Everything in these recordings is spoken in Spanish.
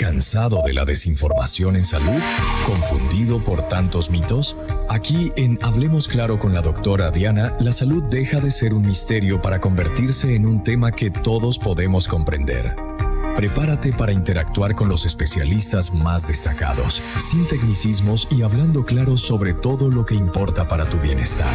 ¿Cansado de la desinformación en salud? ¿Confundido por tantos mitos? Aquí en Hablemos Claro con la doctora Diana, la salud deja de ser un misterio para convertirse en un tema que todos podemos comprender. Prepárate para interactuar con los especialistas más destacados, sin tecnicismos y hablando claro sobre todo lo que importa para tu bienestar.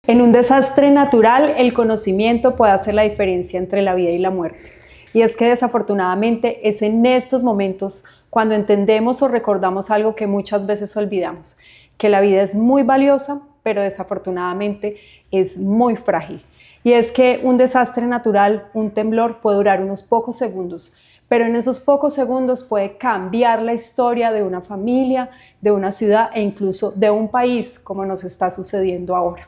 En un desastre natural, el conocimiento puede hacer la diferencia entre la vida y la muerte. Y es que desafortunadamente es en estos momentos cuando entendemos o recordamos algo que muchas veces olvidamos, que la vida es muy valiosa, pero desafortunadamente es muy frágil. Y es que un desastre natural, un temblor, puede durar unos pocos segundos, pero en esos pocos segundos puede cambiar la historia de una familia, de una ciudad e incluso de un país, como nos está sucediendo ahora.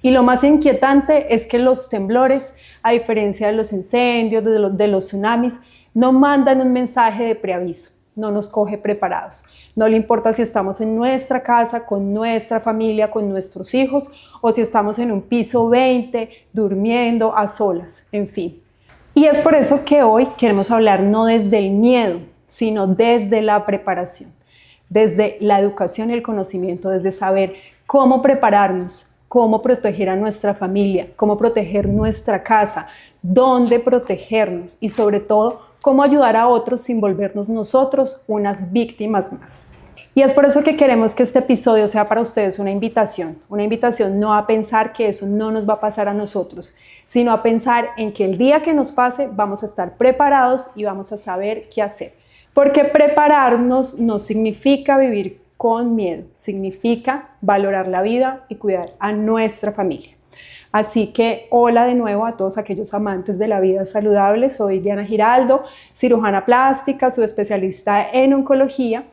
Y lo más inquietante es que los temblores, a diferencia de los incendios, de los tsunamis, no mandan un mensaje de preaviso, no nos coge preparados. No le importa si estamos en nuestra casa, con nuestra familia, con nuestros hijos, o si estamos en un piso 20, durmiendo a solas, en fin. Y es por eso que hoy queremos hablar no desde el miedo, sino desde la preparación, desde la educación y el conocimiento, desde saber cómo prepararnos, cómo proteger a nuestra familia, cómo proteger nuestra casa, dónde protegernos y sobre todo, cómo ayudar a otros sin volvernos nosotros unas víctimas más. Y es por eso que queremos que este episodio sea para ustedes una invitación no a pensar que eso no nos va a pasar a nosotros, sino a pensar en que el día que nos pase vamos a estar preparados y vamos a saber qué hacer. Porque prepararnos no significa vivir con miedo, significa valorar la vida y cuidar a nuestra familia. Así que hola de nuevo a todos aquellos amantes de la vida saludable. Soy Diana Giraldo, cirujana plástica, subespecialista en oncología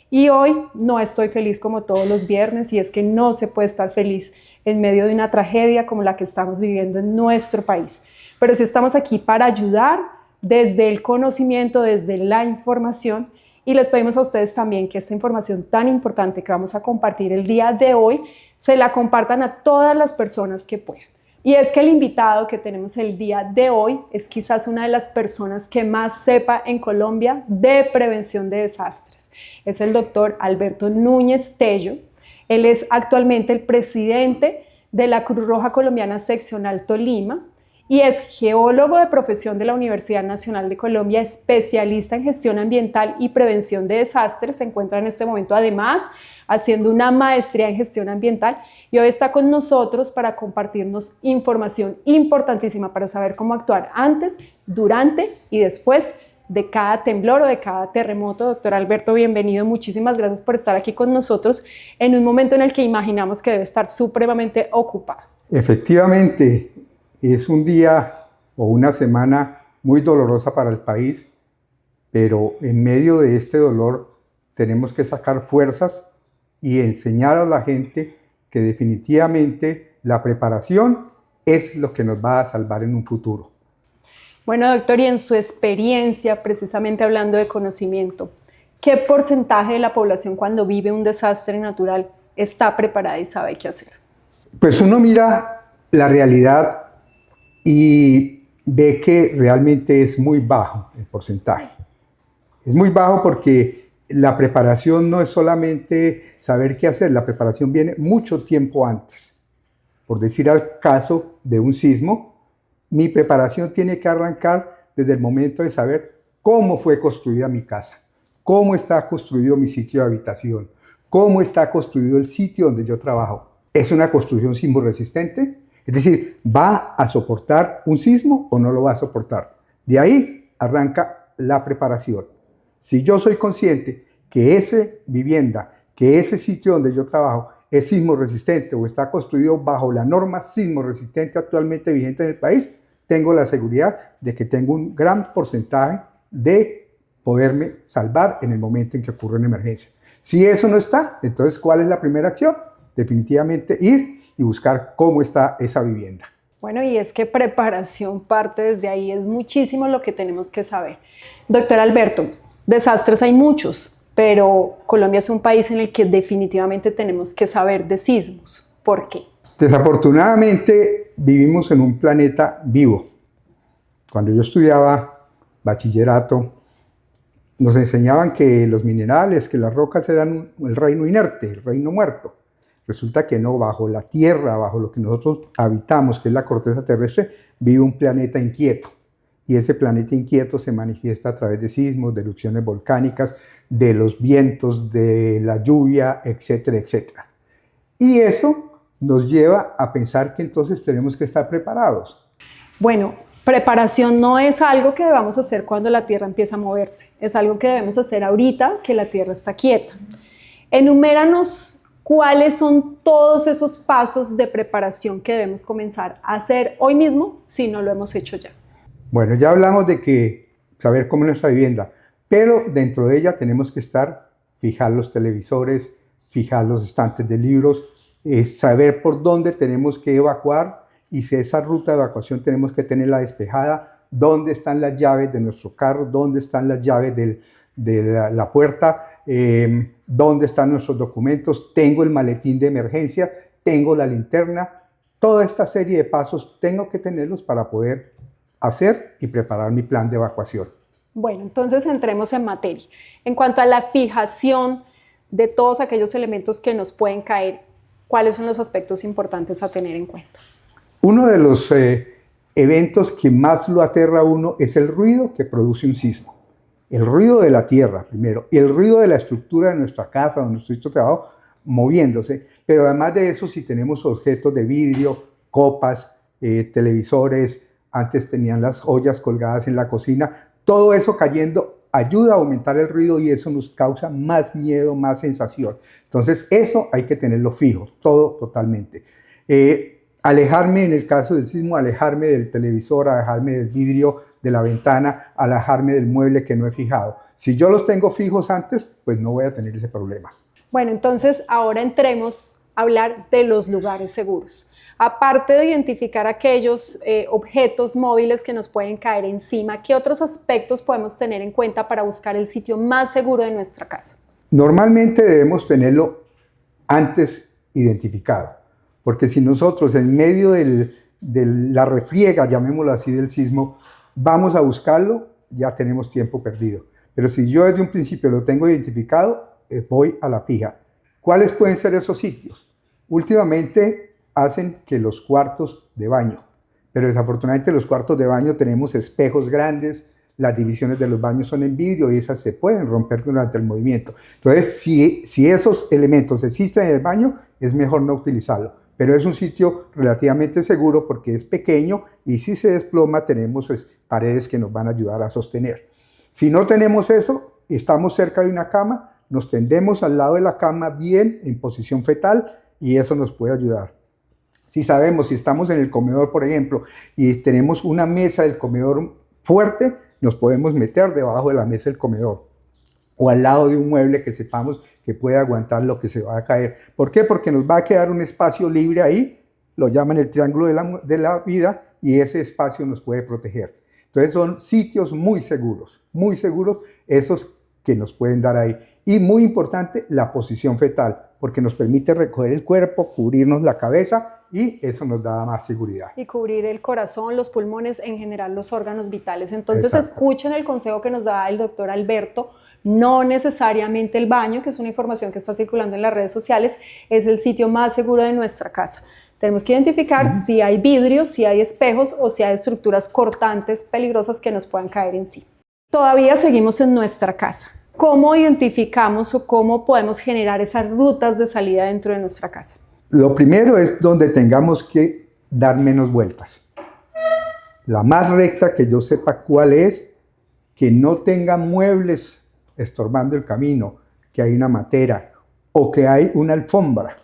y hoy no estoy feliz como todos los viernes y es que no se puede estar feliz en medio de una tragedia como la que estamos viviendo en nuestro país. Pero sí estamos aquí para ayudar desde el conocimiento, desde la información. Y les pedimos a ustedes también que esta información tan importante que vamos a compartir el día de hoy, se la compartan a todas las personas que puedan. Y es que el invitado que tenemos el día de hoy es quizás una de las personas que más sepa en Colombia de prevención de desastres. Es el doctor Alberto Núñez Tello. Él es actualmente el presidente de la Cruz Roja Colombiana Seccional Tolima. Y es geólogo de profesión de la Universidad Nacional de Colombia, especialista en gestión ambiental y prevención de desastres. Se encuentra en este momento además haciendo una maestría en gestión ambiental y hoy está con nosotros para compartirnos información importantísima para saber cómo actuar antes, durante y después de cada temblor o de cada terremoto. Doctor Alberto, bienvenido. Muchísimas gracias por estar aquí con nosotros en un momento en el que imaginamos que debe estar supremamente ocupado. Efectivamente. Es un día o una semana muy dolorosa para el país, pero en medio de este dolor tenemos que sacar fuerzas y enseñar a la gente que definitivamente la preparación es lo que nos va a salvar en un futuro. Bueno, doctor, y en su experiencia, precisamente hablando de conocimiento, ¿qué porcentaje de la población cuando vive un desastre natural está preparada y sabe qué hacer? Pues uno mira la realidad y ve que realmente es muy bajo el porcentaje. Es muy bajo porque la preparación no es solamente saber qué hacer, la preparación viene mucho tiempo antes. Por decir al caso de un sismo, mi preparación tiene que arrancar desde el momento de saber cómo fue construida mi casa, cómo está construido mi sitio de habitación, cómo está construido el sitio donde yo trabajo. ¿Es una construcción sismo resistente? Es decir, ¿va a soportar un sismo o no lo va a soportar? De ahí arranca la preparación. Si yo soy consciente que esa vivienda, que ese sitio donde yo trabajo es sismo resistente o está construido bajo la norma sismo resistente actualmente vigente en el país, tengo la seguridad de que tengo un gran porcentaje de poderme salvar en el momento en que ocurre una emergencia. Si eso no está, entonces ¿cuál es la primera acción? Definitivamente ir y buscar cómo está esa vivienda. Bueno, y es que preparación parte desde ahí, es muchísimo lo que tenemos que saber. Doctor Alberto, desastres hay muchos, pero Colombia es un país en el que definitivamente tenemos que saber de sismos. ¿Por qué? Desafortunadamente vivimos en un planeta vivo. Cuando yo estudiaba bachillerato, nos enseñaban que los minerales, que las rocas eran el reino inerte, el reino muerto. Resulta que no, bajo la Tierra, bajo lo que nosotros habitamos, que es la corteza terrestre, vive un planeta inquieto. Y ese planeta inquieto se manifiesta a través de sismos, de erupciones volcánicas, de los vientos, de la lluvia, etcétera, etcétera. Y eso nos lleva a pensar que entonces tenemos que estar preparados. Bueno, preparación no es algo que debamos hacer cuando la Tierra empieza a moverse, es algo que debemos hacer ahorita que la Tierra está quieta. Enuméranos cuáles son todos esos pasos de preparación que debemos comenzar a hacer hoy mismo si no lo hemos hecho ya. Bueno, ya hablamos de que saber cómo es nuestra vivienda, pero dentro de ella tenemos que fijar los televisores, fijar los estantes de libros, saber por dónde tenemos que evacuar y si esa ruta de evacuación tenemos que tenerla despejada, dónde están las llaves de nuestro carro, dónde están las llaves de la puerta, dónde están nuestros documentos, tengo el maletín de emergencia, tengo la linterna, toda esta serie de pasos tengo que tenerlos para poder hacer y preparar mi plan de evacuación. Bueno, entonces entremos en materia. En cuanto a la fijación de todos aquellos elementos que nos pueden caer, ¿cuáles son los aspectos importantes a tener en cuenta? Uno de los eventos que más lo aterra a uno es el ruido que produce un sismo. El ruido de la tierra, primero, y el ruido de la estructura de nuestra casa o nuestro trabajo moviéndose. Pero además de eso, si tenemos objetos de vidrio, copas, televisores, antes tenían las ollas colgadas en la cocina, todo eso cayendo ayuda a aumentar el ruido y eso nos causa más miedo, más sensación. Entonces eso hay que tenerlo fijo, todo totalmente. Alejarme en el caso del sismo, alejarme del televisor, alejarme del vidrio, de la ventana, alejarme del mueble que no he fijado. Si yo los tengo fijos antes, pues no voy a tener ese problema. Bueno, entonces ahora entremos a hablar de los lugares seguros. Aparte de identificar aquellos objetos móviles que nos pueden caer encima, ¿qué otros aspectos podemos tener en cuenta para buscar el sitio más seguro de nuestra casa? Normalmente debemos tenerlo antes identificado, porque si nosotros en medio de la refriega, llamémoslo así, del sismo, vamos a buscarlo, ya tenemos tiempo perdido. Pero si yo desde un principio lo tengo identificado, voy a la fija. ¿Cuáles pueden ser esos sitios? Últimamente hacen que los cuartos de baño, pero desafortunadamente los cuartos de baño tenemos espejos grandes, las divisiones de los baños son en vidrio y esas se pueden romper durante el movimiento. Entonces, si esos elementos existen en el baño, es mejor no utilizarlo, pero es un sitio relativamente seguro porque es pequeño y si se desploma tenemos paredes que nos van a ayudar a sostener. Si no tenemos eso, estamos cerca de una cama, nos tendemos al lado de la cama bien en posición fetal y eso nos puede ayudar. Si sabemos, si estamos en el comedor, por ejemplo, y tenemos una mesa del comedor fuerte, nos podemos meter debajo de la mesa del comedor o al lado de un mueble que sepamos que puede aguantar lo que se va a caer. ¿Por qué? Porque nos va a quedar un espacio libre ahí, lo llaman el triángulo de la vida, y ese espacio nos puede proteger. Entonces son sitios muy seguros esos que nos pueden dar ahí. Y muy importante, la posición fetal, porque nos permite recoger el cuerpo, cubrirnos la cabeza y eso nos da más seguridad. Y cubrir el corazón, los pulmones, en general los órganos vitales. Entonces Exacto. Escuchen el consejo que nos da el doctor Alberto, no necesariamente el baño, que es una información que está circulando en las redes sociales, es el sitio más seguro de nuestra casa. Tenemos que identificar si hay vidrios, si hay espejos o si hay estructuras cortantes, peligrosas que nos puedan caer encima. Todavía seguimos en nuestra casa. ¿Cómo identificamos o cómo podemos generar esas rutas de salida dentro de nuestra casa? Lo primero es donde tengamos que dar menos vueltas. La más recta que yo sepa cuál es, que no tenga muebles estorbando el camino, que hay una matera o que hay una alfombra.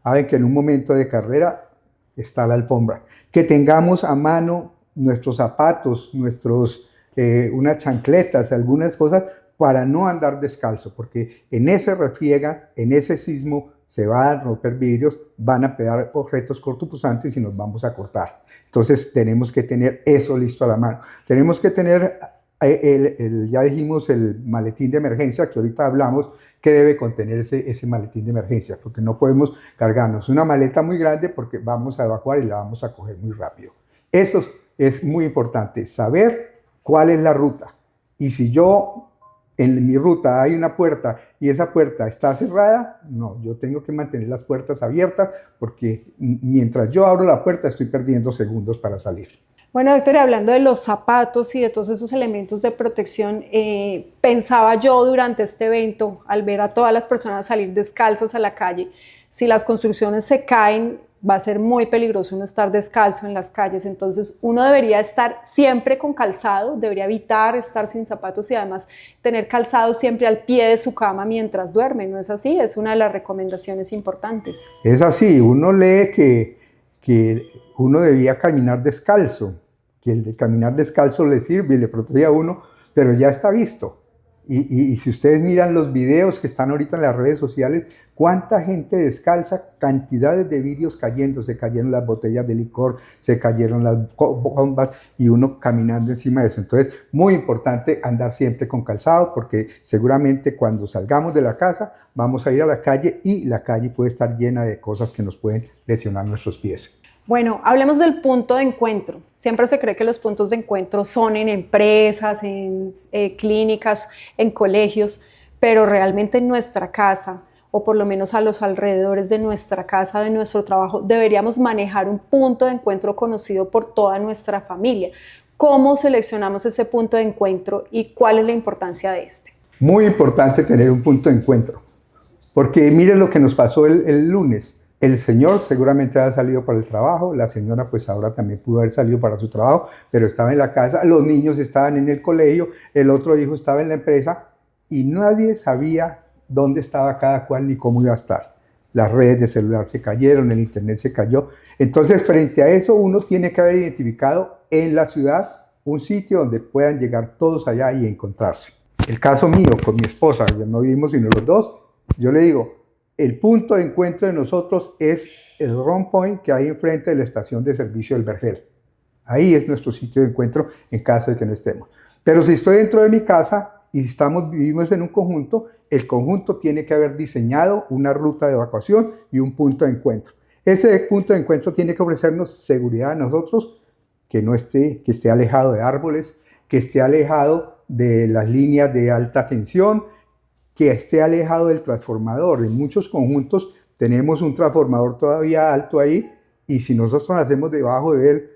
Saben que en un momento de carrera está la alfombra. Que tengamos a mano nuestros zapatos, unas chancletas, algunas cosas para no andar descalzo, porque en ese refriega, en ese sismo, se van a romper vidrios, van a pegar objetos cortopunzantes y nos vamos a cortar. Entonces tenemos que tener eso listo a la mano. Tenemos que tener, ya dijimos, el maletín de emergencia, que ahorita hablamos, que debe contener ese maletín de emergencia, porque no podemos cargarnos una maleta muy grande porque vamos a evacuar y la vamos a coger muy rápido. Eso es muy importante, saber cuál es la ruta. Y si yo en mi ruta hay una puerta y esa puerta está cerrada, no, yo tengo que mantener las puertas abiertas porque mientras yo abro la puerta estoy perdiendo segundos para salir. Bueno, doctor, hablando de los zapatos y de todos esos elementos de protección, pensaba yo durante este evento, al ver a todas las personas salir descalzas a la calle, si las construcciones se caen, va a ser muy peligroso uno estar descalzo en las calles, entonces uno debería estar siempre con calzado, debería evitar estar sin zapatos y además tener calzado siempre al pie de su cama mientras duerme, ¿no es así? Es una de las recomendaciones importantes. Es así, uno lee que uno debía caminar descalzo, que el de caminar descalzo le sirve y le protege a uno, pero ya está visto. Y si ustedes miran los videos que están ahorita en las redes sociales, cuánta gente descalza, cantidades de vidrios cayendo, se cayeron las botellas de licor, se cayeron las bombas y uno caminando encima de eso. Entonces, muy importante andar siempre con calzado porque seguramente cuando salgamos de la casa vamos a ir a la calle y la calle puede estar llena de cosas que nos pueden lesionar nuestros pies. Bueno, hablemos del punto de encuentro. Siempre se cree que los puntos de encuentro son en empresas, en clínicas, en colegios, pero realmente en nuestra casa, o por lo menos a los alrededores de nuestra casa, de nuestro trabajo, deberíamos manejar un punto de encuentro conocido por toda nuestra familia. ¿Cómo seleccionamos ese punto de encuentro y cuál es la importancia de este? Muy importante tener un punto de encuentro, porque miren lo que nos pasó el lunes. El señor seguramente había salido para el trabajo, la señora pues ahora también pudo haber salido para su trabajo, pero estaba en la casa, los niños estaban en el colegio, el otro hijo estaba en la empresa y nadie sabía dónde estaba cada cual ni cómo iba a estar. Las redes de celular se cayeron, el internet se cayó. Entonces, frente a eso, uno tiene que haber identificado en la ciudad un sitio donde puedan llegar todos allá y encontrarse. El caso mío con mi esposa, ya no vivimos sino los dos, yo le digo, el punto de encuentro de nosotros es el Round Point que hay enfrente de la estación de servicio del Vergel. Ahí es nuestro sitio de encuentro en caso de que no estemos. Pero si estoy dentro de mi casa y vivimos en un conjunto, el conjunto tiene que haber diseñado una ruta de evacuación y un punto de encuentro. Ese punto de encuentro tiene que ofrecernos seguridad a nosotros, que esté alejado de árboles, que esté alejado de las líneas de alta tensión, que esté alejado del transformador. En muchos conjuntos tenemos un transformador todavía alto ahí y si nosotros nacemos debajo de él,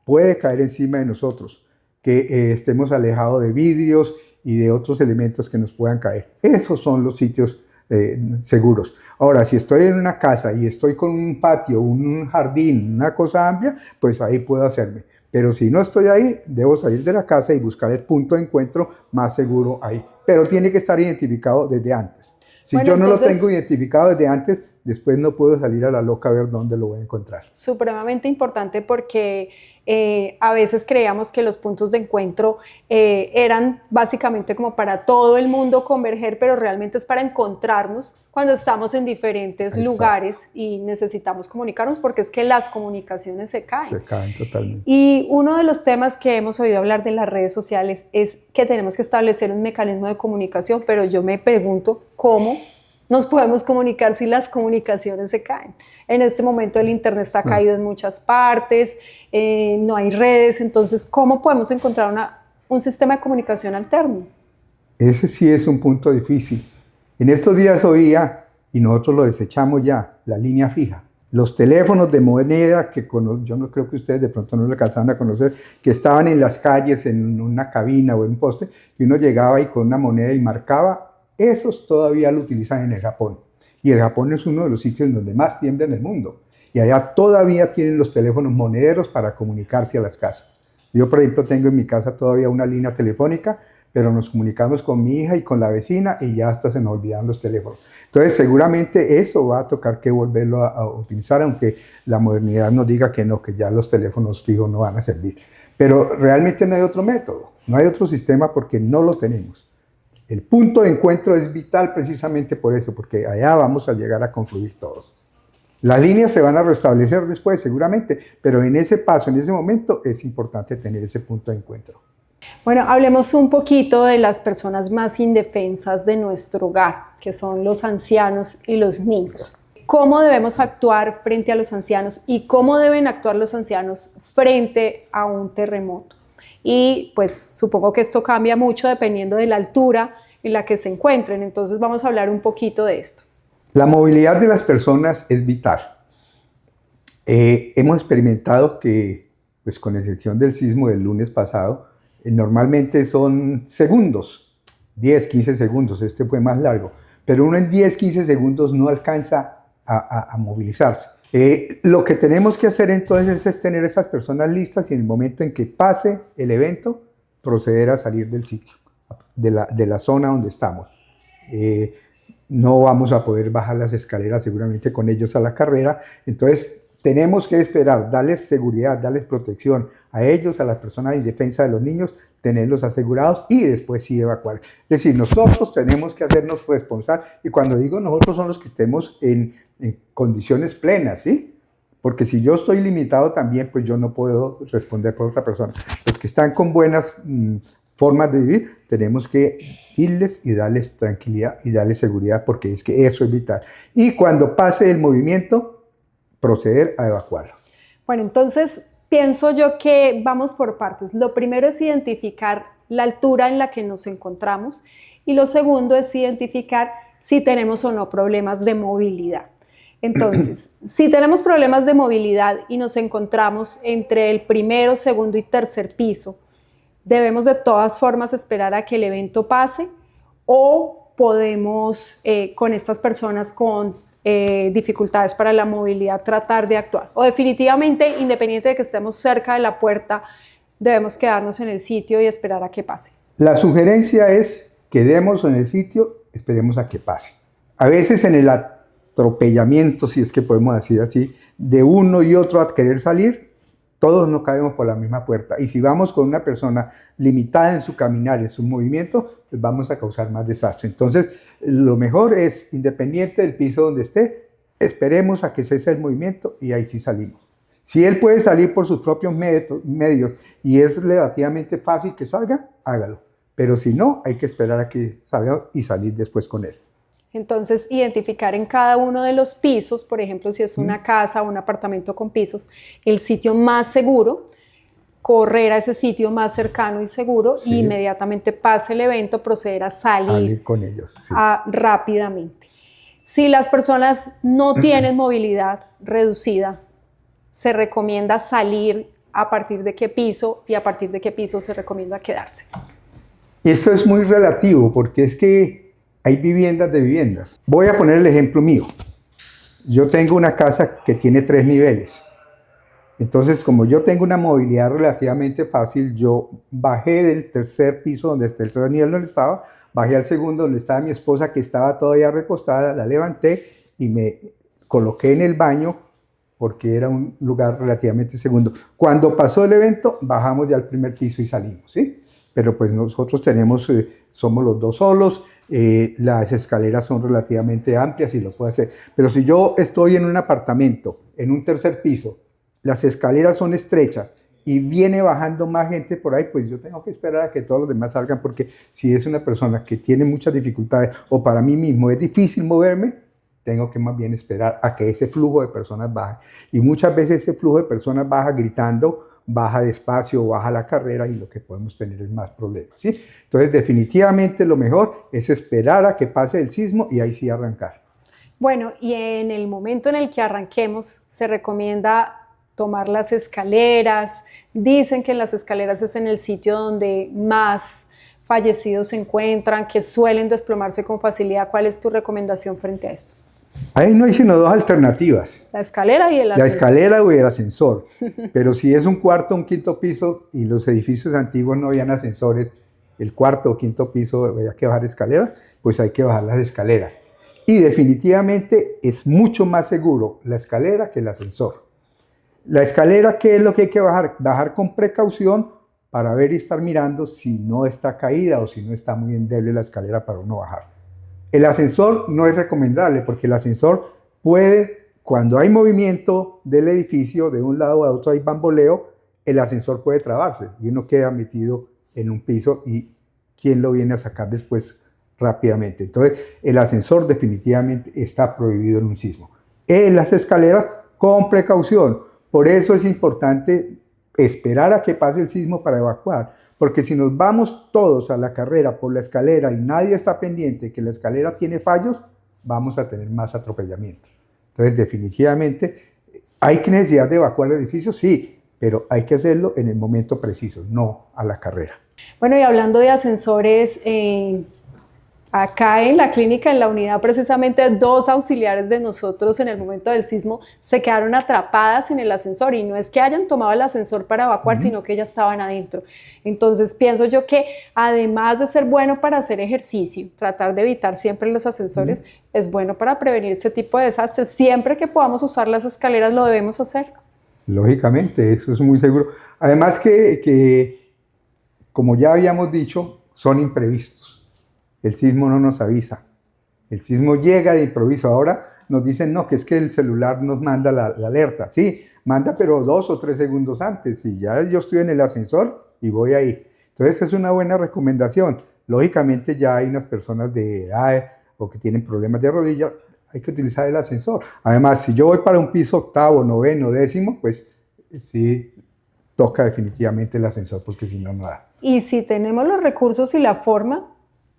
puede caer encima de nosotros. Que estemos alejados de vidrios y de otros elementos que nos puedan caer. Esos son los sitios seguros. Ahora, si estoy en una casa y estoy con un patio, un jardín, una cosa amplia, pues ahí puedo hacerme. Pero si no estoy ahí, debo salir de la casa y buscar el punto de encuentro más seguro ahí. Pero tiene que estar identificado desde antes. Si yo no lo tengo identificado desde antes, después no puedo salir a la loca a ver dónde lo voy a encontrar. Supremamente importante porque a veces creíamos que los puntos de encuentro eran básicamente como para todo el mundo converger, pero realmente es para encontrarnos cuando estamos en diferentes lugares y necesitamos comunicarnos porque es que las comunicaciones se caen. Se caen totalmente. Y uno de los temas que hemos oído hablar de las redes sociales es que tenemos que establecer un mecanismo de comunicación, pero yo me pregunto cómo nos podemos comunicar si las comunicaciones se caen. En este momento el internet está caído en muchas partes, no hay redes, entonces ¿cómo podemos encontrar un sistema de comunicación alterno? Ese sí es un punto difícil. En estos días oía, y nosotros lo desechamos ya, la línea fija. Los teléfonos de moneda, que yo no creo que ustedes de pronto no lo alcanzaban a conocer, que estaban en las calles, en una cabina o en un poste, que uno llegaba y con una moneda y marcaba. Esos todavía lo utilizan en el Japón. Y el Japón es uno de los sitios donde más tiembla en el mundo. Y allá todavía tienen los teléfonos monederos para comunicarse a las casas. Yo, por ejemplo, tengo en mi casa todavía una línea telefónica, pero nos comunicamos con mi hija y con la vecina y ya hasta se nos olvidan los teléfonos. Entonces, seguramente eso va a tocar que volverlo a utilizar, aunque la modernidad nos diga que no, que ya los teléfonos fijos no van a servir. Pero realmente no hay otro método, no hay otro sistema porque no lo tenemos. El punto de encuentro es vital precisamente por eso, porque allá vamos a llegar a confluir todos. Las líneas se van a restablecer después, seguramente, pero en ese paso, en ese momento, es importante tener ese punto de encuentro. Bueno, hablemos un poquito de las personas más indefensas de nuestro hogar, que son los ancianos y los niños. ¿Cómo debemos actuar frente a los ancianos y cómo deben actuar los ancianos frente a un terremoto? Y pues supongo que esto cambia mucho dependiendo de la altura en la que se encuentren. Entonces vamos a hablar un poquito de esto. La movilidad de las personas es vital. Hemos experimentado que, pues con excepción del sismo del lunes pasado, normalmente son segundos, 10, 15 segundos, este fue más largo, pero uno en 10, 15 segundos no alcanza a movilizarse. Lo que tenemos que hacer entonces es tener a esas personas listas y en el momento en que pase el evento, proceder a salir del sitio, de la zona donde estamos. No vamos a poder bajar las escaleras seguramente con ellos a la carrera, entonces tenemos que esperar, darles seguridad, darles protección a ellos, a las personas en defensa de los niños, tenerlos asegurados y después sí evacuar. Es decir, nosotros tenemos que hacernos responsables, y cuando digo nosotros son los que estemos en condiciones plenas, ¿sí? Porque si yo estoy limitado también, pues yo no puedo responder por otra persona. Los que están con buenas formas de vivir, tenemos que irles y darles tranquilidad y darles seguridad, porque es que eso es vital. Y cuando pase el movimiento, proceder a evacuarlo. Bueno, entonces pienso yo que vamos por partes. Lo primero es identificar la altura en la que nos encontramos y lo segundo es identificar si tenemos o no problemas de movilidad. Entonces, si tenemos problemas de movilidad y nos encontramos entre el primero, segundo y tercer piso, ¿debemos de todas formas esperar a que el evento pase o podemos con estas personas con dificultades para la movilidad tratar de actuar? O definitivamente, independiente de que estemos cerca de la puerta, debemos quedarnos en el sitio y esperar a que pase. La sugerencia es quedemos en el sitio, esperemos a que pase. A veces en el atropellamiento, si es que podemos decir así, de uno y otro a querer salir, todos no cabemos por la misma puerta. Y si vamos con una persona limitada en su caminar, en su movimiento, pues vamos a causar más desastre. Entonces, lo mejor es, independiente del piso donde esté, esperemos a que cese el movimiento y ahí sí salimos. Si él puede salir por sus propios medios y es relativamente fácil que salga, hágalo. Pero si no, hay que esperar a que salga y salir después con él. Entonces, identificar en cada uno de los pisos, por ejemplo, si es una casa o un apartamento con pisos, el sitio más seguro, correr a ese sitio más cercano y seguro, y inmediatamente pase el evento, proceder a salir con ellos, rápidamente. Si las personas no tienen movilidad reducida, se recomienda salir a partir de qué piso y a partir de qué piso se recomienda quedarse. Esto es muy relativo porque es que hay viviendas de viviendas. Voy a poner el ejemplo mío. Yo tengo una casa que tiene 3 niveles. Entonces, como yo tengo una movilidad relativamente fácil, yo bajé del tercer piso donde está el tercer nivel donde estaba, bajé al segundo donde estaba mi esposa que estaba todavía recostada, la levanté y me coloqué en el baño porque era un lugar relativamente segundo. Cuando pasó el evento, bajamos ya al primer piso y salimos, ¿sí? Pero pues nosotros somos los dos solos, las escaleras son relativamente amplias y lo puedo hacer. Pero si yo estoy en un apartamento, en un tercer piso, las escaleras son estrechas y viene bajando más gente por ahí, pues yo tengo que esperar a que todos los demás salgan, porque si es una persona que tiene muchas dificultades o para mí mismo es difícil moverme, tengo que más bien esperar a que ese flujo de personas baje. Y muchas veces ese flujo de personas baja gritando, baja despacio, baja la carrera y lo que podemos tener es más problemas, ¿sí? Entonces, definitivamente lo mejor es esperar a que pase el sismo y ahí sí arrancar. Bueno, y en el momento en el que arranquemos, se recomienda tomar las escaleras. Dicen que en las escaleras es en el sitio donde más fallecidos se encuentran, que suelen desplomarse con facilidad. ¿Cuál es tu recomendación frente a esto? Ahí no hay sino 2 alternativas. La escalera y el ascensor. La escalera o el ascensor. Pero si es un cuarto o un quinto piso y los edificios antiguos no habían ascensores, el cuarto o quinto piso había que bajar escaleras, pues hay que bajar las escaleras. Y definitivamente es mucho más seguro la escalera que el ascensor. La escalera, ¿qué es lo que hay que bajar? Bajar con precaución para ver y estar mirando si no está caída o si no está muy endeble la escalera para uno bajar. El ascensor no es recomendable porque el ascensor puede, cuando hay movimiento del edificio de un lado a otro, hay bamboleo, el ascensor puede trabarse y uno queda metido en un piso y ¿quién lo viene a sacar después rápidamente? Entonces, el ascensor definitivamente está prohibido en un sismo. En las escaleras, con precaución. Por eso es importante esperar a que pase el sismo para evacuar, porque si nos vamos todos a la carrera por la escalera y nadie está pendiente que la escalera tiene fallos, vamos a tener más atropellamiento. Entonces, definitivamente, ¿hay necesidad de evacuar el edificio? Sí, pero hay que hacerlo en el momento preciso, no a la carrera. Bueno, y hablando de ascensores, acá en la clínica, en la unidad, precisamente 2 auxiliares de nosotros en el momento del sismo se quedaron atrapadas en el ascensor, y no es que hayan tomado el ascensor para evacuar, sino que ellas estaban adentro. Entonces pienso yo que además de ser bueno para hacer ejercicio, tratar de evitar siempre los ascensores, es bueno para prevenir ese tipo de desastres. Siempre que podamos usar las escaleras lo debemos hacer. Lógicamente, eso es muy seguro. Además que como ya habíamos dicho, son imprevistos. El sismo no nos avisa, el sismo llega de improviso. Ahora nos dicen, no, que es que el celular nos manda la alerta. Sí, manda, pero 2 o 3 segundos antes, y ya yo estoy en el ascensor y voy ahí. Entonces es una buena recomendación. Lógicamente ya hay unas personas de edad o que tienen problemas de rodilla, hay que utilizar el ascensor. Además, si yo voy para un piso 8º, 9º, 10º, pues sí, toca definitivamente el ascensor, porque si no, no da. Y si tenemos los recursos y la forma,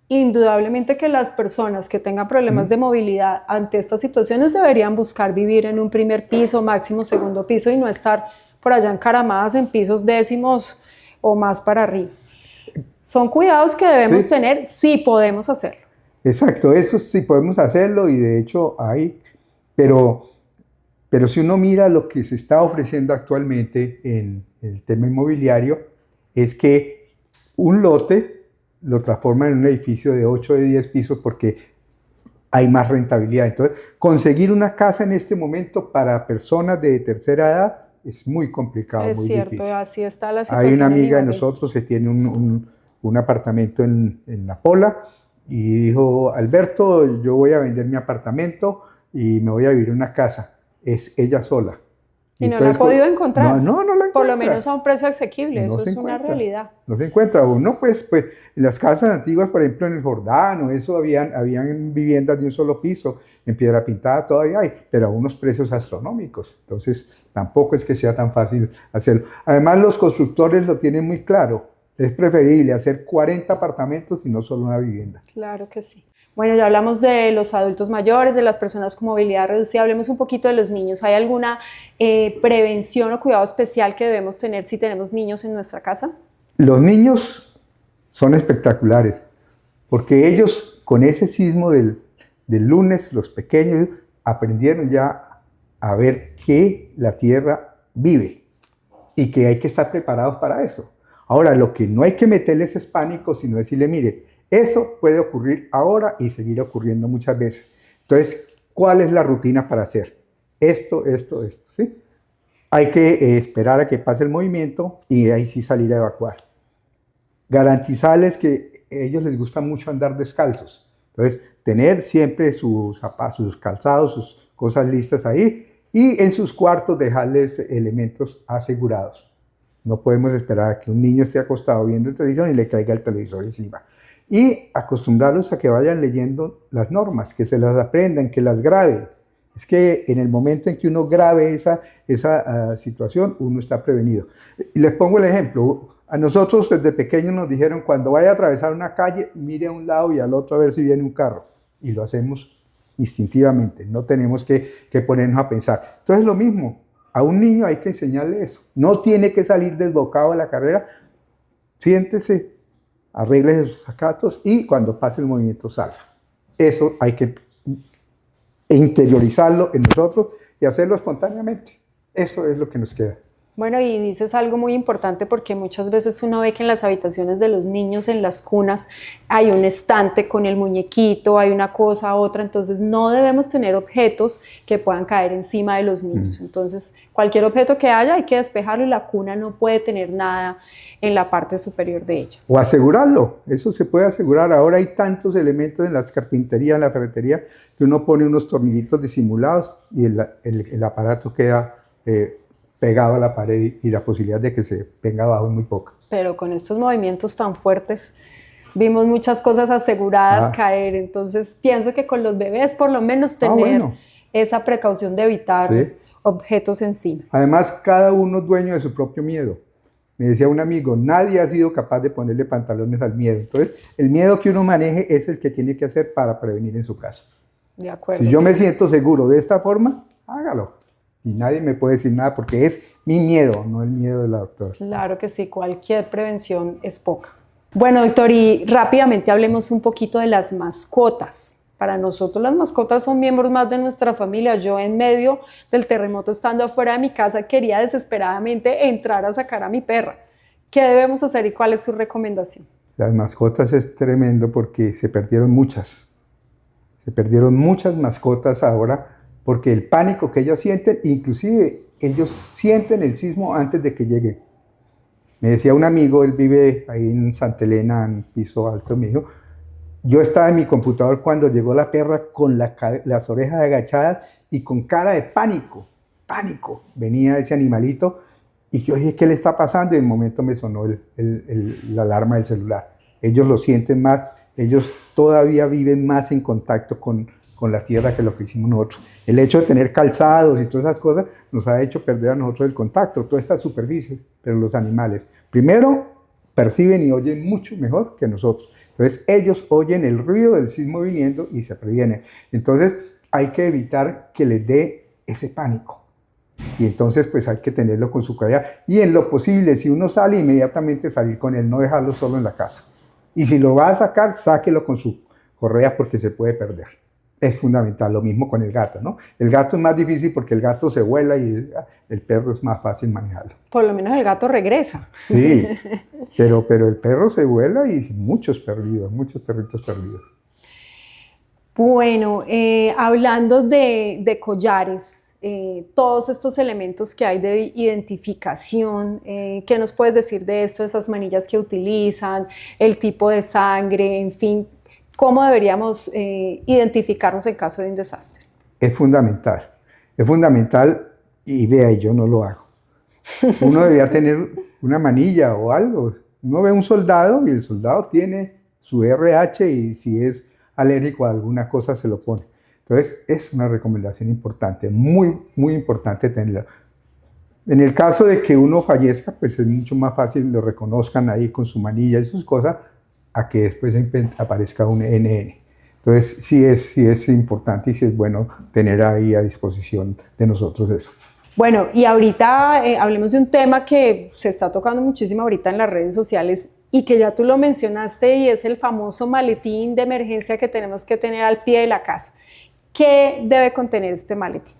indudablemente que las personas que tengan problemas de movilidad ante estas situaciones deberían buscar vivir en un primer piso, máximo segundo piso, y no estar por allá encaramadas en pisos 10º o más para arriba. Son cuidados que debemos tener si podemos hacerlo. Exacto, eso sí podemos hacerlo, y de hecho hay, pero si uno mira lo que se está ofreciendo actualmente en el tema inmobiliario, es que un lote lo transforma en un edificio de 8 o de 10 pisos porque hay más rentabilidad. Entonces, conseguir una casa en este momento para personas de tercera edad es muy complicado, es muy cierto, difícil. así está la situación. Hay una amiga de nosotros que tiene un apartamento en La Pola, y dijo, Alberto, yo voy a vender mi apartamento y me voy a vivir en una casa. Es ella sola. Y no la ha podido encontrar. No la encuentra. Por lo menos a un precio asequible, No eso se es una encuentra. realidad. No se encuentra. Uno, pues en las casas antiguas, por ejemplo, en el Jordano, eso habían viviendas de un solo piso, en Piedra Pintada todavía hay, pero a unos precios astronómicos. Entonces, tampoco es que sea tan fácil hacerlo. Además, los constructores lo tienen muy claro. Es preferible hacer 40 apartamentos y no solo una vivienda. Claro que sí. Bueno, ya hablamos de los adultos mayores, de las personas con movilidad reducida, hablemos un poquito de los niños. ¿Hay alguna prevención o cuidado especial que debemos tener si tenemos niños en nuestra casa? Los niños son espectaculares, porque ellos con ese sismo del lunes, los pequeños, aprendieron ya a ver que la tierra vive y que hay que estar preparados para eso. Ahora, lo que no hay que meterles es pánico, sino decirle, mire, eso puede ocurrir ahora y seguir ocurriendo muchas veces. Entonces, ¿cuál es la rutina para hacer? Esto, ¿sí? Hay que esperar a que pase el movimiento y ahí sí salir a evacuar. Garantizarles que a ellos les gusta mucho andar descalzos. Entonces, tener siempre sus zapatos, sus calzados, sus cosas listas ahí, y en sus cuartos dejarles elementos asegurados. No podemos esperar a que un niño esté acostado viendo televisión y le caiga el televisor encima. Y acostumbrarlos a que vayan leyendo las normas, que se las aprendan, que las graben. Es que en el momento en que uno grabe esa situación, uno está prevenido. Y les pongo el ejemplo. A nosotros desde pequeños nos dijeron, cuando vaya a atravesar una calle, mire a un lado y al otro a ver si viene un carro. Y lo hacemos instintivamente, no tenemos que ponernos a pensar. Entonces lo mismo, a un niño hay que enseñarle eso. No tiene que salir desbocado a la carrera, siéntese, arréglese sus zapatos y cuando pase el movimiento salga. Eso hay que interiorizarlo en nosotros y hacerlo espontáneamente. Eso es lo que nos queda. Bueno, y dices algo muy importante porque muchas veces uno ve que en las habitaciones de los niños, en las cunas, hay un estante con el muñequito, hay una cosa, otra, entonces no debemos tener objetos que puedan caer encima de los niños. Entonces, cualquier objeto que haya hay que despejarlo y la cuna no puede tener nada en la parte superior de ella. O asegurarlo, eso se puede asegurar. Ahora hay tantos elementos en las carpinterías, en la ferretería, que uno pone unos tornillitos disimulados y el aparato queda pegado a la pared y la posibilidad de que se venga abajo es muy poca. Pero con estos movimientos tan fuertes vimos muchas cosas aseguradas caer, entonces pienso que con los bebés por lo menos tener esa precaución de evitar objetos encima. Además, cada uno es dueño de su propio miedo. Me decía un amigo, nadie ha sido capaz de ponerle pantalones al miedo. Entonces, el miedo que uno maneje es el que tiene que hacer para prevenir en su casa. De acuerdo. Si yo me siento seguro de esta forma, hágalo. Y nadie me puede decir nada porque es mi miedo, no el miedo de la doctora. Claro que sí, cualquier prevención es poca. Bueno, doctor, y rápidamente hablemos un poquito de las mascotas. Para nosotros las mascotas son miembros más de nuestra familia. Yo en medio del terremoto, estando afuera de mi casa, quería desesperadamente entrar a sacar a mi perra. ¿Qué debemos hacer y cuál es su recomendación? Las mascotas es tremendo porque se perdieron muchas. Se perdieron muchas mascotas ahora porque el pánico que ellos sienten, inclusive ellos sienten el sismo antes de que llegue. Me decía un amigo, él vive ahí en Santa Elena, en piso alto, me dijo, yo estaba en mi computador cuando llegó la perra con las orejas agachadas y con cara de pánico, pánico. Venía ese animalito y yo dije, ¿qué le está pasando? Y en un momento me sonó la alarma del celular. Ellos lo sienten más, ellos todavía viven más en contacto con la tierra que lo que hicimos nosotros. El hecho de tener calzados y todas esas cosas nos ha hecho perder a nosotros el contacto, toda esta superficie, pero los animales, primero, perciben y oyen mucho mejor que nosotros. Entonces ellos oyen el ruido del sismo viniendo y se previenen. Entonces hay que evitar que les dé ese pánico. Y entonces pues hay que tenerlo con su cuidado. Y en lo posible, si uno sale, inmediatamente salir con él, no dejarlo solo en la casa. Y si lo va a sacar, sáquelo con su correa porque se puede perder. Es fundamental, lo mismo con el gato, ¿no? El gato es más difícil porque el gato se vuela y el perro es más fácil manejarlo. Por lo menos el gato regresa. Sí, pero el perro se vuela y muchos perdidos, muchos perritos perdidos. Bueno, hablando de collares, todos estos elementos que hay de identificación, ¿qué nos puedes decir de esto, esas manillas que utilizan, el tipo de sangre, en fin? ¿Cómo deberíamos identificarnos en caso de un desastre? Es fundamental y vea, yo no lo hago. Uno debería tener una manilla o algo. Uno ve un soldado y el soldado tiene su RH y si es alérgico a alguna cosa se lo pone. Entonces es una recomendación importante, muy, muy importante tenerla. En el caso de que uno fallezca, pues es mucho más fácil lo reconozcan ahí con su manilla y sus cosas, a que después aparezca un NN. Entonces sí es importante y sí es bueno tener ahí a disposición de nosotros eso. Bueno, y ahorita hablemos de un tema que se está tocando muchísimo ahorita en las redes sociales y que ya tú lo mencionaste y es el famoso maletín de emergencia que tenemos que tener al pie de la casa. ¿Qué debe contener este maletín?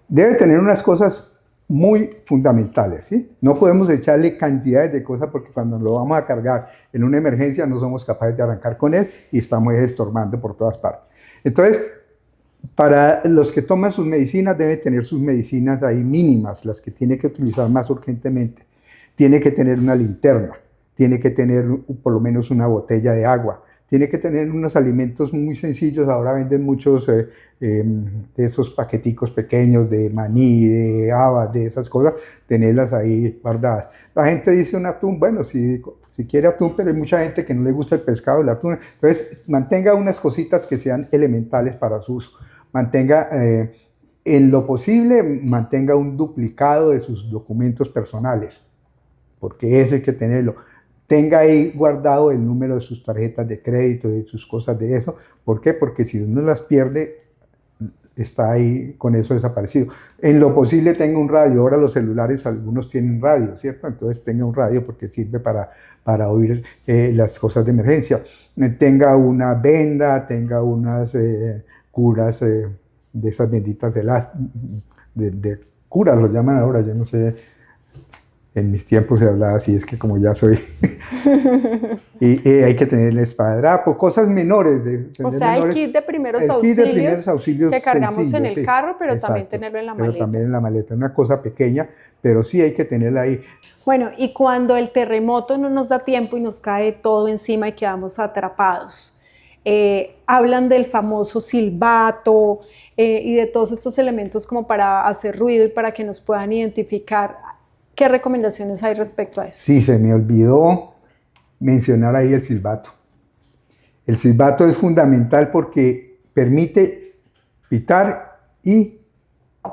Debe tener unas cosas muy fundamentales, ¿sí? No podemos echarle cantidades de cosas porque cuando lo vamos a cargar en una emergencia no somos capaces de arrancar con él y estamos estorbando por todas partes. Entonces, para los que toman sus medicinas, deben tener sus medicinas ahí mínimas, las que tiene que utilizar más urgentemente. Tiene que tener una linterna, tiene que tener por lo menos una botella de agua, tiene que tener unos alimentos muy sencillos. Ahora venden muchos de esos paqueticos pequeños de maní, de habas, de esas cosas, tenerlas ahí guardadas. La gente dice un atún, bueno, si quiere atún, pero hay mucha gente que no le gusta el pescado, el atún. Entonces, mantenga unas cositas que sean elementales para su uso. Mantenga, en lo posible, mantenga un duplicado de sus documentos personales, porque eso hay que tenerlo. Tenga ahí guardado el número de sus tarjetas de crédito, de sus cosas de eso. ¿Por qué? Porque si uno las pierde, está ahí con eso desaparecido. En lo posible tenga un radio. Ahora los celulares, algunos tienen radio, ¿cierto? Entonces tenga un radio porque sirve para oír las cosas de emergencia. Tenga una venda, tenga unas curas de esas benditas de curas, lo llaman ahora, yo no sé. En mis tiempos se hablaba así, es que como ya soy... y hay que tener el espadrapo, cosas menores. O sea, menores, el kit de primeros auxilios que cargamos en el carro, pero exacto, también tenerlo en la maleta. Pero también en la maleta, una cosa pequeña, pero sí hay que tenerla ahí. Bueno, y cuando el terremoto no nos da tiempo y nos cae todo encima y quedamos atrapados, hablan del famoso silbato y de todos estos elementos como para hacer ruido y para que nos puedan identificar. ¿Qué recomendaciones hay respecto a eso? Sí, se me olvidó mencionar ahí el silbato. El silbato es fundamental porque permite pitar y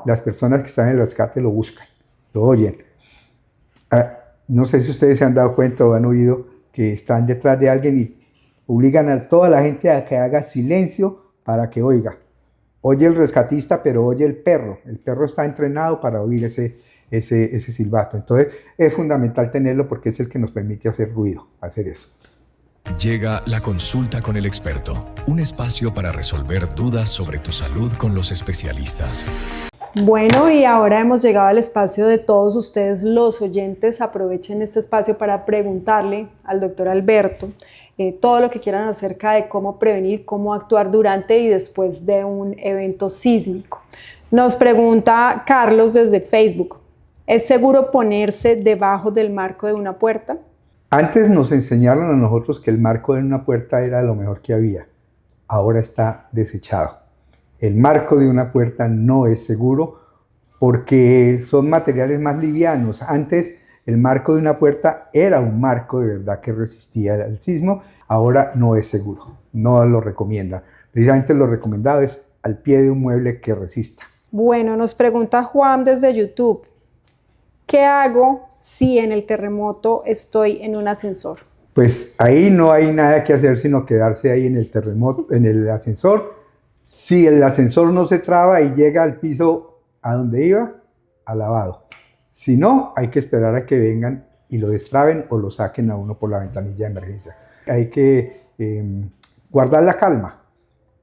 las personas que están en el rescate lo buscan, lo oyen. No sé si ustedes se han dado cuenta o han oído que están detrás de alguien y obligan a toda la gente a que haga silencio para que oiga. Oye el rescatista, pero oye el perro. El perro está entrenado para oír ese silbato. Entonces es fundamental tenerlo porque es el que nos permite hacer ruido, hacer eso. Llega la consulta con el experto, un espacio para resolver dudas sobre tu salud con los especialistas. Bueno, y ahora hemos llegado al espacio de todos ustedes, los oyentes. Aprovechen este espacio para preguntarle al doctor Alberto todo lo que quieran acerca de cómo prevenir, cómo actuar durante y después de un evento sísmico. Nos pregunta Carlos desde Facebook, ¿es seguro ponerse debajo del marco de una puerta? Antes nos enseñaron a nosotros que el marco de una puerta era lo mejor que había. Ahora está desechado. El marco de una puerta no es seguro porque son materiales más livianos. Antes el marco de una puerta era un marco de verdad que resistía al sismo. Ahora no es seguro, no lo recomienda. Precisamente lo recomendado es al pie de un mueble que resista. Bueno, nos pregunta Juan desde YouTube, ¿qué hago si en el terremoto estoy en un ascensor? Pues ahí no hay nada que hacer sino quedarse ahí en el terremoto, en el ascensor. Si el ascensor no se traba y llega al piso a donde iba, alabado. Si no, hay que esperar a que vengan y lo destraben o lo saquen a uno por la ventanilla de emergencia. Hay que guardar la calma,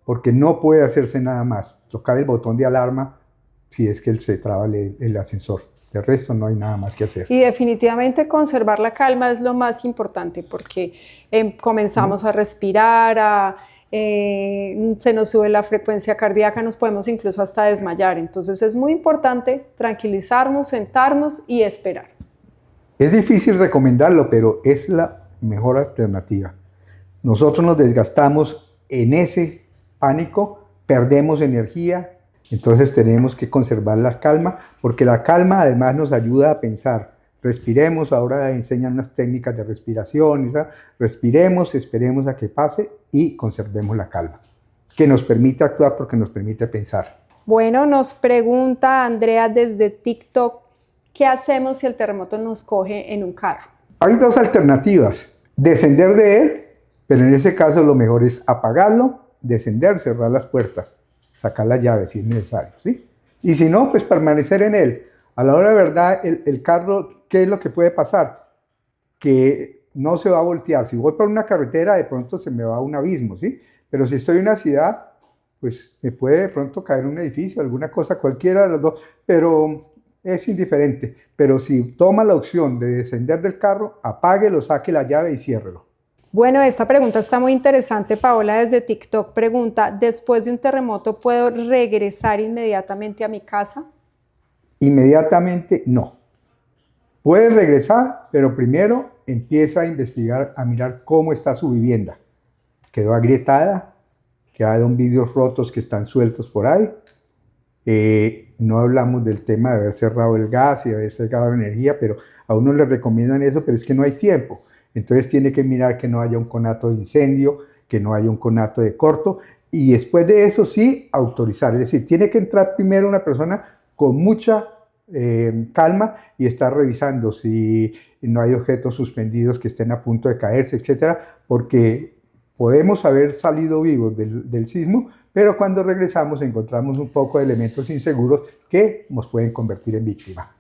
porque no puede hacerse nada más. Tocar el botón de alarma si es que se traba el ascensor. De resto no hay nada más que hacer. Y definitivamente conservar la calma es lo más importante porque comenzamos a respirar, se nos sube la frecuencia cardíaca, nos podemos incluso hasta desmayar. Entonces es muy importante tranquilizarnos, sentarnos y esperar. Es difícil recomendarlo, pero es la mejor alternativa. Nosotros nos desgastamos en ese pánico, perdemos energía. Entonces tenemos que conservar la calma, porque la calma además nos ayuda a pensar. Respiremos, ahora enseñan unas técnicas de respiración, respiremos, esperemos a que pase y conservemos la calma, que nos permite actuar porque nos permite pensar. Bueno, nos pregunta Andrea desde TikTok, ¿qué hacemos si el terremoto nos coge en un carro? Hay dos alternativas, descender de él, pero en ese caso lo mejor es apagarlo, descender, cerrar las puertas, sacar la llave si es necesario, ¿sí? Y si no, pues permanecer en él. A la hora de verdad, el carro, ¿qué es lo que puede pasar? Que no se va a voltear. Si voy por una carretera, de pronto se me va a un abismo, ¿sí? Pero si estoy en una ciudad, pues me puede de pronto caer un edificio, alguna cosa, cualquiera de los dos, pero es indiferente. Pero si toma la opción de descender del carro, apáguelo, saque la llave y ciérrelo. Bueno, esta pregunta está muy interesante. Paola desde TikTok pregunta, ¿después de un terremoto puedo regresar inmediatamente a mi casa? Inmediatamente no. Puedes regresar, pero primero empieza a investigar, a mirar cómo está su vivienda. ¿Quedó agrietada? ¿Quedaron vidrios rotos que están sueltos por ahí? No hablamos del tema de haber cerrado el gas y haber cerrado la energía, pero a uno le recomiendan eso, pero es que no hay tiempo. Entonces tiene que mirar que no haya un conato de incendio, que no haya un conato de corto, y después de eso sí autorizar. Es decir, tiene que entrar primero una persona con mucha calma y estar revisando si no hay objetos suspendidos que estén a punto de caerse, etcétera, porque podemos haber salido vivos del sismo, pero cuando regresamos encontramos un poco de elementos inseguros que nos pueden convertir en víctima.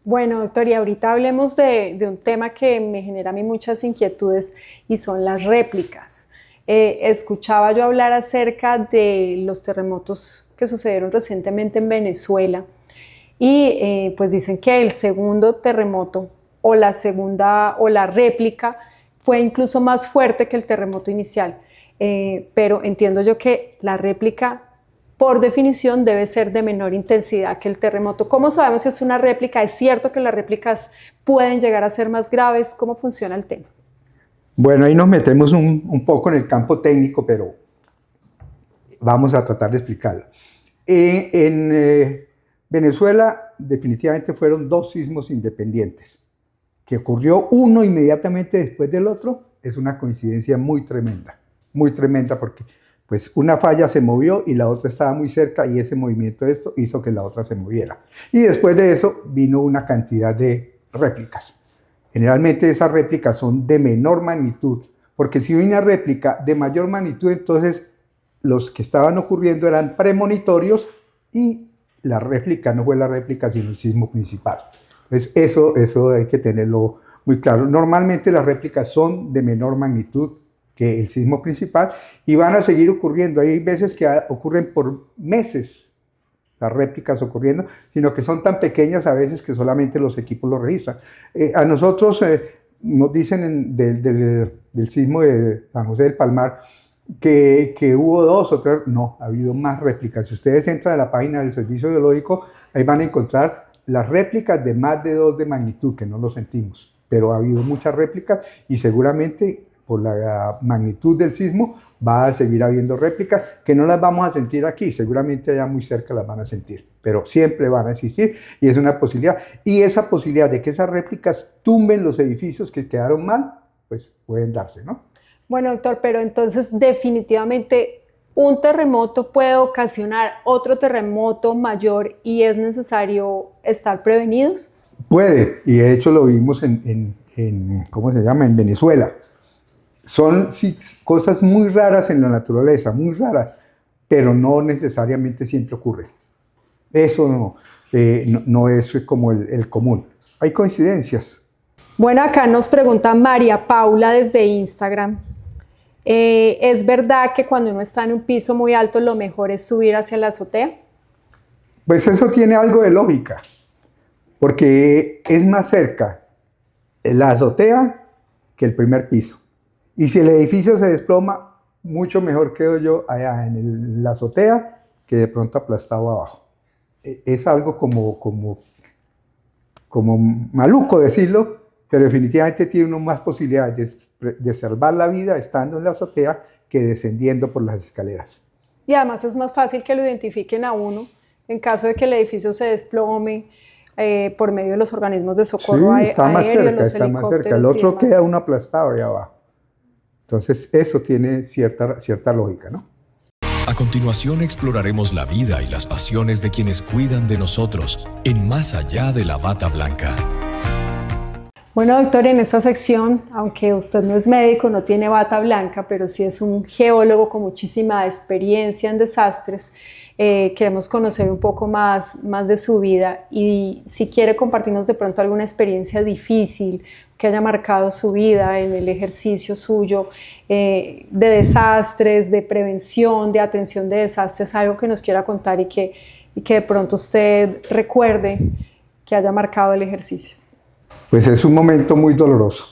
Bueno, doctor, y ahorita hablemos de un tema que me genera a mí muchas inquietudes y son las réplicas. Escuchaba yo hablar acerca de los terremotos que sucedieron recientemente en Venezuela y pues dicen que el segundo terremoto o la réplica fue incluso más fuerte que el terremoto inicial, pero entiendo yo que la réplica por definición debe ser de menor intensidad que el terremoto. ¿Cómo sabemos si es una réplica? ¿Es cierto que las réplicas pueden llegar a ser más graves? ¿Cómo funciona el tema? Bueno, ahí nos metemos un poco en el campo técnico, pero vamos a tratar de explicarlo. En Venezuela definitivamente fueron dos sismos independientes. Que ocurrió uno inmediatamente después del otro es una coincidencia muy tremenda porque pues una falla se movió y la otra estaba muy cerca y ese movimiento de esto hizo que la otra se moviera. Y después de eso vino una cantidad de réplicas. Generalmente esas réplicas son de menor magnitud, porque si hay una réplica de mayor magnitud, entonces los que estaban ocurriendo eran premonitorios y la réplica no fue la réplica, sino el sismo principal. Entonces eso hay que tenerlo muy claro. Normalmente las réplicas son de menor magnitud que el sismo principal y van a seguir ocurriendo. Hay veces que ocurren por meses las réplicas ocurriendo, sino que son tan pequeñas a veces que solamente los equipos lo registran. A nosotros nos dicen del sismo de San José del Palmar que hubo 2 o 3, no, ha habido más réplicas. Si ustedes entran a la página del Servicio Geológico, ahí van a encontrar las réplicas de más de 2 de magnitud, que no lo sentimos, pero ha habido muchas réplicas y seguramente por la magnitud del sismo va a seguir habiendo réplicas que no las vamos a sentir aquí, seguramente allá muy cerca las van a sentir, pero siempre van a existir y es una posibilidad. Y esa posibilidad de que esas réplicas tumben los edificios que quedaron mal, pues pueden darse, ¿no? Bueno, doctor, pero entonces definitivamente un terremoto puede ocasionar otro terremoto mayor y es necesario estar prevenidos. Puede, y de hecho lo vimos en ¿cómo se llama? En Venezuela. Son sí, cosas muy raras en la naturaleza, muy raras, pero no necesariamente siempre ocurre. Eso no es como el común. Hay coincidencias. Bueno, acá nos pregunta María Paula desde Instagram. ¿Es verdad que cuando uno está en un piso muy alto lo mejor es subir hacia la azotea? Pues eso tiene algo de lógica, porque es más cerca la azotea que el primer piso. Y si el edificio se desploma, mucho mejor quedo yo allá en la azotea que de pronto aplastado abajo. Es algo como maluco decirlo, pero definitivamente tiene uno más posibilidades de salvar la vida estando en la azotea que descendiendo por las escaleras. Y además es más fácil que lo identifiquen a uno en caso de que el edificio se desplome por medio de los organismos de socorro aéreo, está más cerca, los está más cerca. El helicópteros otro y demás. queda uno aplastado allá abajo. Entonces eso tiene cierta lógica, ¿no? A continuación exploraremos la vida y las pasiones de quienes cuidan de nosotros en Más allá de la bata blanca. Bueno, doctor, en esta sección, aunque usted no es médico, no tiene bata blanca, pero sí es un geólogo con muchísima experiencia en desastres, queremos conocer un poco más de su vida y si quiere compartirnos de pronto alguna experiencia difícil que haya marcado su vida en el ejercicio suyo de desastres, de prevención, de atención de desastres, algo que nos quiera contar y que de pronto usted recuerde que haya marcado el ejercicio. Pues es un momento muy doloroso.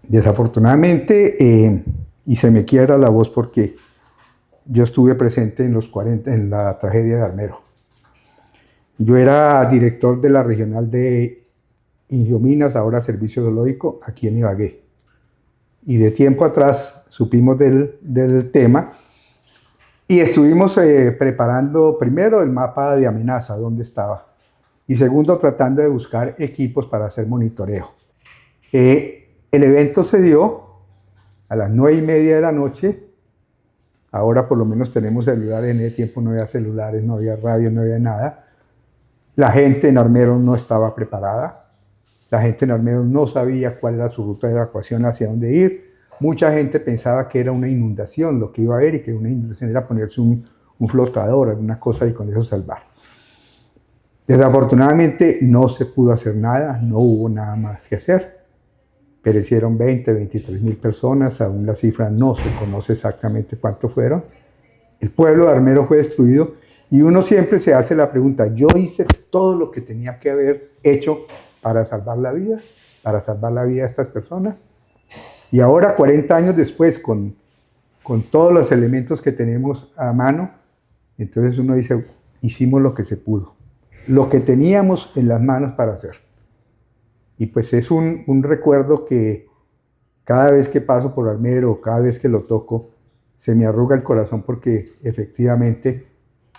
Desafortunadamente, y se me quiebra la voz porque yo estuve presente en la tragedia de Armero. Yo era director de la regional de Ingiominas, ahora Servicio Geológico, aquí en Ibagué. Y de tiempo atrás supimos del tema y estuvimos preparando primero el mapa de amenaza, dónde estaba. Y segundo, tratando de buscar equipos para hacer monitoreo. El evento se dio a las 9:30 de la noche. Ahora por lo menos tenemos celulares, en ese tiempo no había celulares, no había radio, no había nada. La gente en Armero no estaba preparada. La gente en Armero no sabía cuál era su ruta de evacuación, hacia dónde ir. Mucha gente pensaba que era una inundación lo que iba a haber y que una inundación era ponerse un flotador, alguna cosa y con eso salvar. Desafortunadamente no se pudo hacer nada, no hubo nada más que hacer. Perecieron 23,000 personas, aún la cifra no se conoce exactamente cuánto fueron. El pueblo de Armero fue destruido y uno siempre se hace la pregunta, ¿yo hice todo lo que tenía que haber hecho para salvar la vida de estas personas? Y ahora, 40 años después, con todos los elementos que tenemos a mano, entonces uno dice, hicimos lo que se pudo. Lo que teníamos en las manos para hacer. Y pues es un recuerdo que cada vez que paso por Armero, cada vez que lo toco, se me arruga el corazón porque efectivamente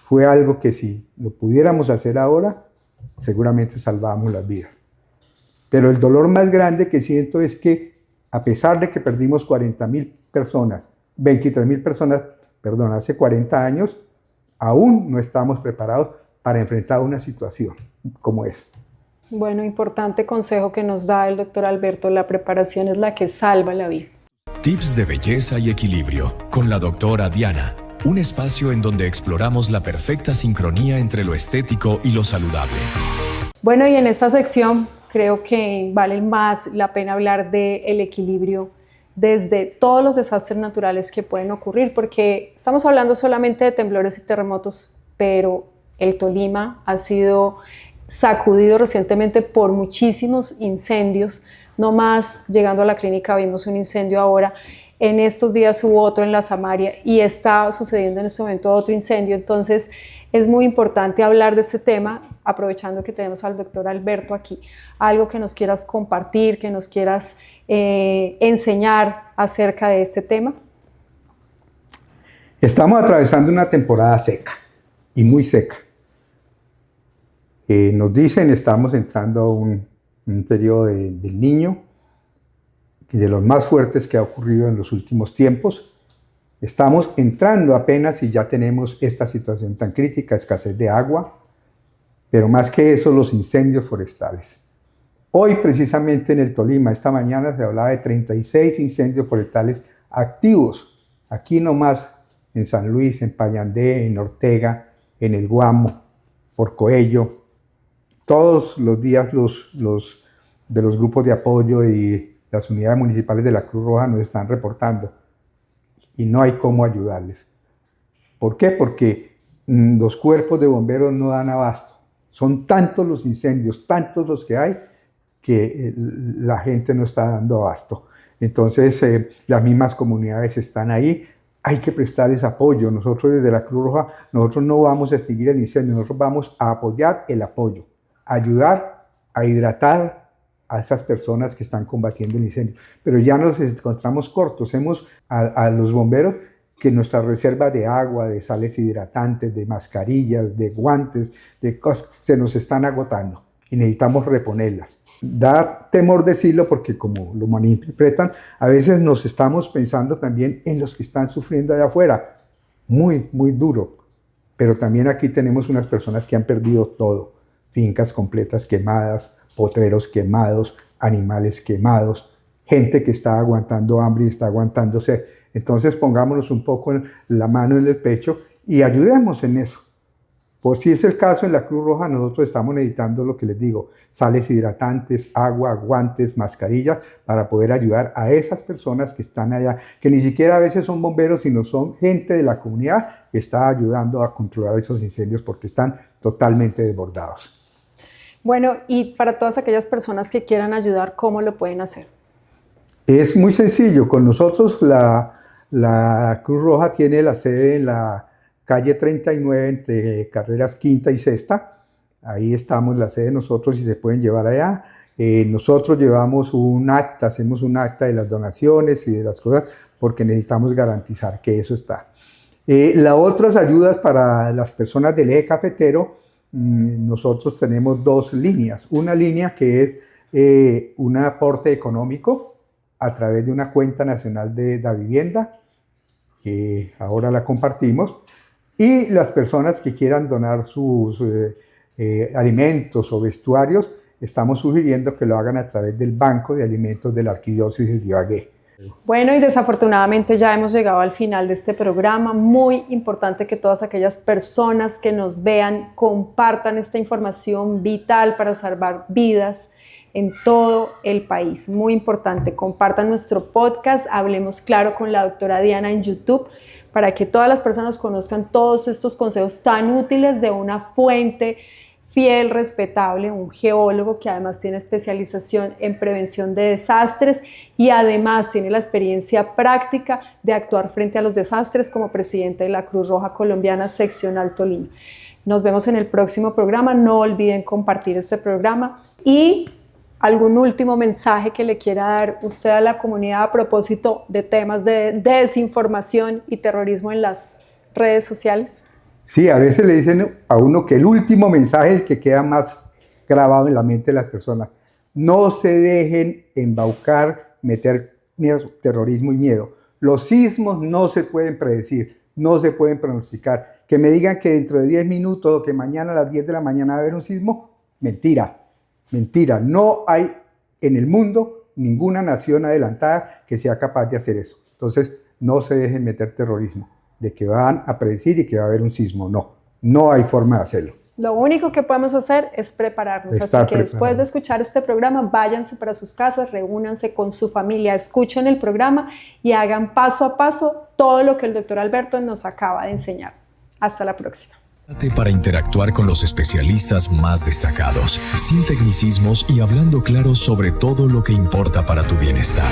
fue algo que si lo pudiéramos hacer ahora, seguramente salvábamos las vidas. Pero el dolor más grande que siento es que a pesar de que perdimos 23,000 personas, hace 40 años, aún no estamos preparados para enfrentar una situación como esa. Bueno, importante consejo que nos da el doctor Alberto, la preparación es la que salva la vida. Tips de belleza y equilibrio con la doctora Diana. Un espacio en donde exploramos la perfecta sincronía entre lo estético y lo saludable. Bueno, y en esta sección creo que vale más la pena hablar del equilibrio desde todos los desastres naturales que pueden ocurrir, porque estamos hablando solamente de temblores y terremotos, pero el Tolima ha sido sacudido recientemente por muchísimos incendios. No más llegando a la clínica vimos un incendio ahora. En estos días hubo otro en la Samaria y está sucediendo en este momento otro incendio. Entonces es muy importante hablar de este tema, aprovechando que tenemos al doctor Alberto aquí. Algo que nos quieras compartir, que nos quieras enseñar acerca de este tema. Estamos atravesando una temporada seca y muy seca. Nos dicen, estamos entrando a un periodo del Niño, y de los más fuertes que ha ocurrido en los últimos tiempos. Estamos entrando apenas y ya tenemos esta situación tan crítica, escasez de agua, pero más que eso, los incendios forestales. Hoy, precisamente en el Tolima, esta mañana se hablaba de 36 incendios forestales activos, aquí nomás en San Luis, en Payandé, en Ortega, en El Guamo, Porcoello. Todos los días de los grupos de apoyo y las unidades municipales de la Cruz Roja nos están reportando y no hay cómo ayudarles. ¿Por qué? Porque los cuerpos de bomberos no dan abasto. Son tantos los incendios, tantos los que hay, que la gente no está dando abasto. Entonces, las mismas comunidades están ahí. Hay que prestarles apoyo. Nosotros desde la Cruz Roja, nosotros no vamos a extinguir el incendio, nosotros vamos a apoyar el apoyo, ayudar a hidratar a esas personas que están combatiendo el incendio. Pero ya nos encontramos cortos. Hemos a los bomberos que nuestras reservas de agua, de sales hidratantes, de mascarillas, de guantes, de cosas, se nos están agotando y necesitamos reponerlas. Da temor decirlo porque como lo malinterpretan, a veces nos estamos pensando también en los que están sufriendo allá afuera. Muy, muy duro. Pero también aquí tenemos unas personas que han perdido todo. Fincas completas quemadas, potreros quemados, animales quemados, gente que está aguantando hambre y está aguantando sed. Entonces pongámonos un poco la mano en el pecho y ayudemos en eso. Por si es el caso, en la Cruz Roja nosotros estamos necesitando lo que les digo, sales hidratantes, agua, guantes, mascarillas, para poder ayudar a esas personas que están allá, que ni siquiera a veces son bomberos, sino son gente de la comunidad que está ayudando a controlar esos incendios porque están totalmente desbordados. Bueno, y para todas aquellas personas que quieran ayudar, ¿cómo lo pueden hacer? Es muy sencillo. Con nosotros la Cruz Roja tiene la sede en la calle 39 entre carreras quinta y sexta. Ahí estamos, la sede de nosotros, y se pueden llevar allá. Nosotros llevamos un acta, hacemos un acta de las donaciones y de las cosas porque necesitamos garantizar que eso está. Las otras ayudas para las personas del eje cafetero, nosotros tenemos dos líneas. Una línea que es un aporte económico a través de una cuenta nacional de la vivienda, que ahora la compartimos, y las personas que quieran donar sus alimentos o vestuarios, estamos sugiriendo que lo hagan a través del Banco de Alimentos de la Arquidiócesis de Ibagué. Bueno, y desafortunadamente ya hemos llegado al final de este programa. Muy importante que todas aquellas personas que nos vean compartan esta información vital para salvar vidas en todo el país. Muy importante, compartan nuestro podcast, Hablemos Claro con la doctora Diana en YouTube, para que todas las personas conozcan todos estos consejos tan útiles de una fuente fiel, respetable, un geólogo que además tiene especialización en prevención de desastres y además tiene la experiencia práctica de actuar frente a los desastres como presidente de la Cruz Roja Colombiana Seccional Tolima. Nos vemos en el próximo programa. No olviden compartir este programa. Y ¿algún último mensaje que le quiera dar usted a la comunidad a propósito de temas de desinformación y terrorismo en las redes sociales? Sí, a veces le dicen a uno que el último mensaje es el que queda más grabado en la mente de las personas. No se dejen embaucar, meter miedo, terrorismo y miedo. Los sismos no se pueden predecir, no se pueden pronosticar. Que me digan que dentro de 10 minutos o que mañana a las 10 de la mañana va a haber un sismo, mentira. Mentira, no hay en el mundo ninguna nación adelantada que sea capaz de hacer eso. Entonces, no se dejen meter terrorismo, de que van a predecir y que va a haber un sismo. No, no hay forma de hacerlo. Lo único que podemos hacer es prepararnos. Así que después de escuchar este programa, váyanse para sus casas, reúnanse con su familia, escuchen el programa y hagan paso a paso todo lo que el doctor Alberto nos acaba de enseñar. Hasta la próxima. Para interactuar con los especialistas más destacados, sin tecnicismos y hablando claro sobre todo lo que importa para tu bienestar.